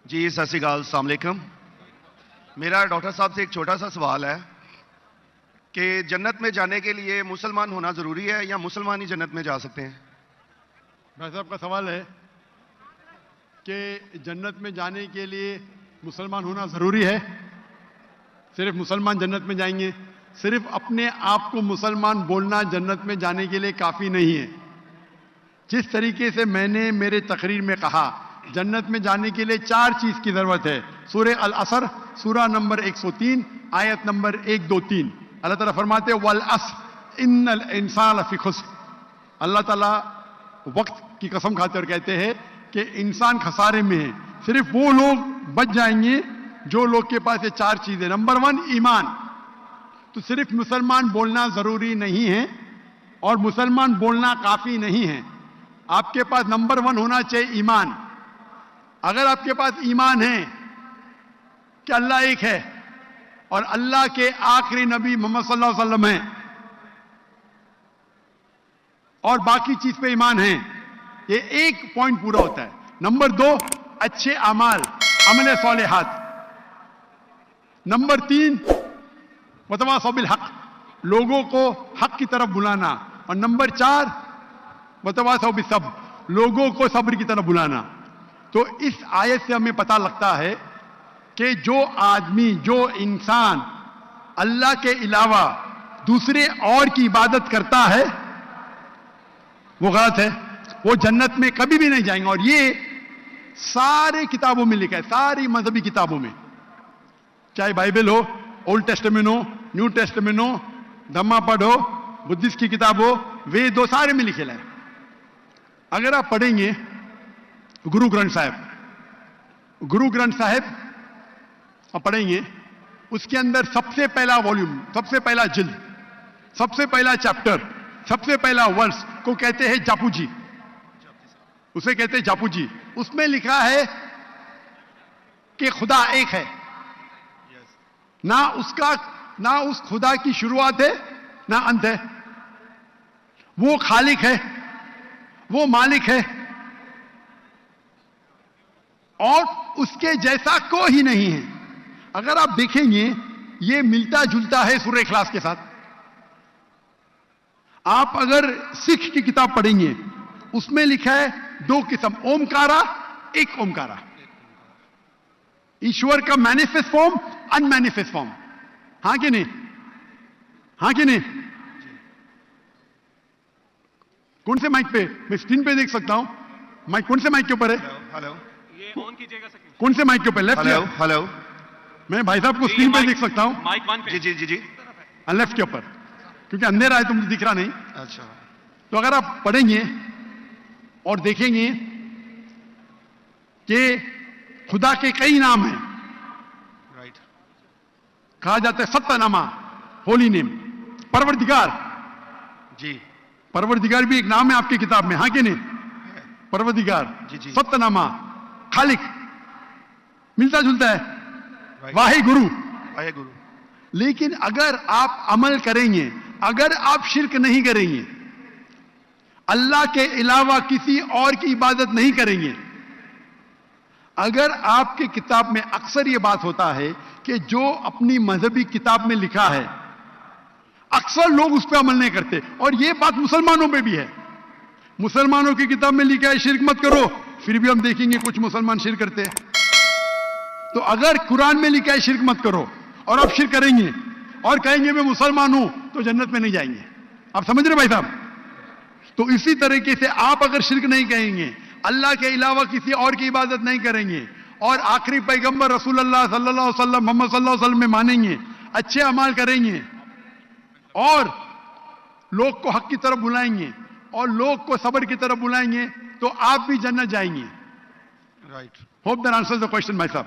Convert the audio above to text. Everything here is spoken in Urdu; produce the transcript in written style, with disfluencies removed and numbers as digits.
جی ست شری اکال، السلام علیکم. میرا ڈاکٹر صاحب سے ایک چھوٹا سا سوال ہے کہ جنت میں جانے کے لیے مسلمان ہونا ضروری ہے یا مسلمان ہی جنت میں جا سکتے ہیں؟ بھائی صاحب کا سوال ہے کہ جنت میں جانے کے لیے مسلمان ہونا ضروری ہے؟ صرف مسلمان جنت میں جائیں گے؟ صرف اپنے آپ کو مسلمان بولنا جنت میں جانے کے لیے کافی نہیں ہے. جس طریقے سے میں نے میرے تقریر میں کہا جنت میں جانے کے لیے 4 چیز کی ضرورت ہے. سورہ العصر سورہ نمبر 103 آیت نمبر 1 2 3 اللہ تعالیٰ فرماتے ہیں والعصر ان الانسان لفی خسر. اللہ تعالیٰ وقت کی قسم کھاتے اور کہتے ہیں کہ انسان خسارے میں ہے. صرف وہ لوگ بچ جائیں گے جو لوگ کے پاس یہ 4 چیزیں. نمبر 1 ایمان. تو صرف مسلمان بولنا ضروری نہیں ہے اور مسلمان بولنا کافی نہیں ہے. آپ کے پاس نمبر 1 ہونا چاہیے ایمان. اگر آپ کے پاس ایمان ہے کہ اللہ ایک ہے اور اللہ کے آخری نبی محمد صلی اللہ علیہ وسلم ہیں اور باقی چیز پہ ایمان ہے، یہ ایک پوائنٹ پورا ہوتا ہے. نمبر 2 اچھے اعمال، عمل صالحات. نمبر 3 وتواصوا بالحق، لوگوں کو حق کی طرف بلانا. اور نمبر 4 وتواصوا بالصبر، لوگوں کو صبر کی طرف بلانا. تو اس آیت سے ہمیں پتہ لگتا ہے کہ جو آدمی، جو انسان اللہ کے علاوہ دوسرے اور کی عبادت کرتا ہے وہ غلط ہے، وہ جنت میں کبھی بھی نہیں جائیں گے. اور یہ سارے کتابوں میں لکھا ہے، ساری مذہبی کتابوں میں، چاہے بائبل ہو، اولڈ ٹیسٹمنٹ ہو، نیو ٹیسٹمنٹ ہو، دھما پڑھ ہو، بدھسٹ کی کتاب ہو، وید ہو، سارے میں لکھے ہے. اگر آپ پڑھیں گے گرو گرنتھ صاحب آپ پڑھیں گے، اس کے اندر سب سے پہلا والیوم، سب سے پہلا جلد، سب سے پہلا چیپٹر، سب سے پہلا ورس کو کہتے ہیں جاپو جی. اسے کہتے ہیں جاپو جی. اس میں لکھا ہے کہ خدا ایک ہے، نہ اس خدا کی شروعات ہے نہ انت ہے. وہ خالق ہے، وہ مالک ہے اور اس کے جیسا کوئی ہی نہیں ہے. اگر آپ دیکھیں گے یہ ملتا جلتا ہے سورہ اخلاص کے ساتھ. آپ اگر سکھ کی کتاب پڑھیں گے اس میں لکھا ہے 2 قسم، اومکارا، ایک اومکارا. ایشور کا مینیفیسٹ فارم، ان مینیفیسٹ فارم. ہاں کہ نہیں؟ ہاں کہ نہیں؟ کون سے مائک پہ؟ میں اسکرین پہ دیکھ سکتا ہوں. مائک کون سے مائک کے اوپر ہے؟ ہلو، کون سے مائک کے اوپر؟ لیفٹ؟ ہلو، میں بھائی صاحب کو اسکرین پہ دیکھ سکتا ہوں. جی جی جی جی لیفٹ کے اوپر، کیونکہ اندھیرا ہے تو مجھے دکھ رہا نہیں. اچھا. تو اگر آپ پڑھیں گے اور دیکھیں گے کہ خدا کے کئی نام ہیں. رائٹ. کہا جاتا ہے ستہ نامہ، ہولی نیم. پروردگار، جی پروردگار بھی ایک نام ہے آپ کی کتاب میں. ہاں کہ نہیں؟ پروردگار. جی جی. ستہ نامہ، خالق، ملتا جلتا ہے. Right. واحد گرو. واحد گرو. لیکن اگر آپ عمل کریں گے، اگر آپ شرک نہیں کریں گے، اللہ کے علاوہ کسی اور کی عبادت نہیں کریں گے، اگر آپ کی کتاب میں اکثر یہ بات ہوتا ہے کہ جو اپنی مذہبی کتاب میں لکھا ہے اکثر لوگ اس پہ عمل نہیں کرتے. اور یہ بات مسلمانوں پہ بھی ہے. مسلمانوں کی کتاب میں لکھا ہے شرک مت کرو، پھر بھی ہم دیکھیں گے کچھ مسلمان شرک کرتے ہیں. تو اگر قرآن میں لکھا ہے شرک مت کرو اور آپ شرک کریں گے اور کہیں گے میں مسلمان ہوں تو جنت میں نہیں جائیں گے. آپ سمجھ رہے بھائی صاحب؟ تو اسی طریقے سے آپ اگر شرک نہیں کہیں گے، اللہ کے علاوہ کسی اور کی عبادت نہیں کریں گے اور آخری پیغمبر رسول اللہ صلی اللہ علیہ وسلم، محمد صلی اللہ علیہ وسلم میں مانیں گے، اچھے اعمال کریں گے اور لوگ کو حق کی طرف بلائیں گے اور لوگ کو صبر کی طرف بلائیں گے تو آپ بھی جنت جائیں گے. Right. Hope that answers the question بھائی صاحب.